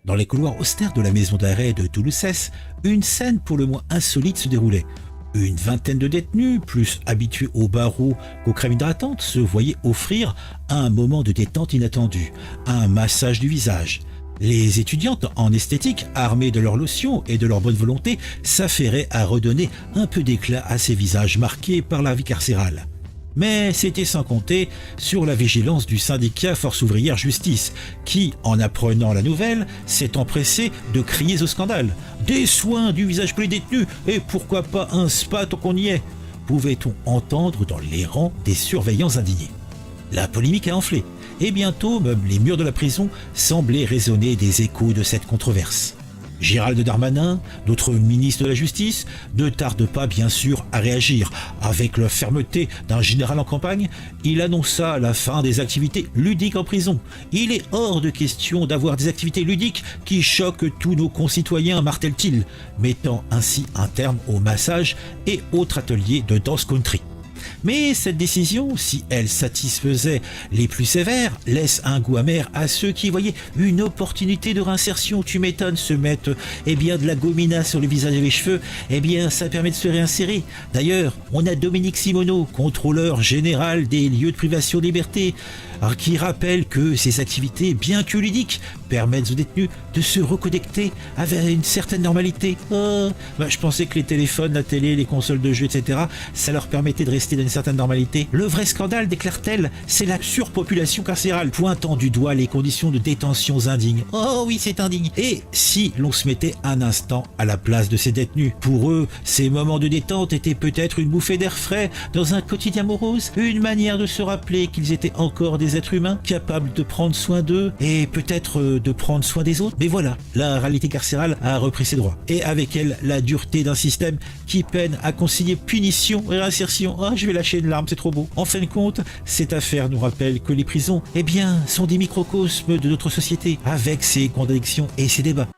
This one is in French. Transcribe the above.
Dans les couloirs austères de la maison d'arrêt de Toulouse, une scène pour le moins insolite se déroulait. Une vingtaine de détenus, plus habitués au barreau qu'aux crèmes hydratantes, se voyaient offrir un moment de détente inattendu, un massage du visage. Les étudiantes en esthétique, armées de leur lotion et de leur bonne volonté, s'affairaient à redonner un peu d'éclat à ces visages marqués par la vie carcérale. Mais c'était sans compter sur la vigilance du syndicat Force ouvrière Justice, qui, en apprenant la nouvelle, s'est empressé de crier au scandale. Des soins du visage pour les détenus, et pourquoi pas un spa tant qu'on y est, pouvait-on entendre dans les rangs des surveillants indignés. La polémique a enflé, et bientôt même les murs de la prison semblaient résonner des échos de cette controverse. Gérald Darmanin, notre ministre de la Justice, ne tarde pas bien sûr à réagir. Avec la fermeté d'un général en campagne, il annonça la fin des activités ludiques en prison. Il est hors de question d'avoir des activités ludiques qui choquent tous nos concitoyens, martèle-t-il, mettant ainsi un terme aux massages et autres ateliers de danse country. Mais cette décision, si elle satisfaisait les plus sévères, laisse un goût amer à ceux qui voyaient une opportunité de réinsertion. Tu m'étonnes, se mettre de la gomina sur le visage et les cheveux, ça permet de se réinsérer. D'ailleurs, on a Dominique Simoneau, contrôleur général des lieux de privation de liberté, qui rappelle que ces activités, bien que ludiques, permettent aux détenus de se reconnecter avec une certaine normalité. Je pensais que les téléphones, la télé, les consoles de jeux, etc., ça leur permettait de rester dans une certaine normalité. Le vrai scandale, déclare-t-elle, c'est la surpopulation carcérale, pointant du doigt les conditions de détention indignes. Oh oui, c'est indigne. Et si l'on se mettait un instant à la place de ces détenus, pour eux, ces moments de détente étaient peut-être une bouffée d'air frais dans un quotidien morose, une manière de se rappeler qu'ils étaient encore des êtres humains capables de prendre soin d'eux et peut-être de prendre soin des autres. Mais voilà, la réalité carcérale a repris ses droits. Et avec elle, la dureté d'un système qui peine à concilier punition et réinsertion. Je vais lâcher une larme, c'est trop beau. En fin de compte, cette affaire nous rappelle que les prisons, sont des microcosmes de notre société, avec ses contradictions et ses débats.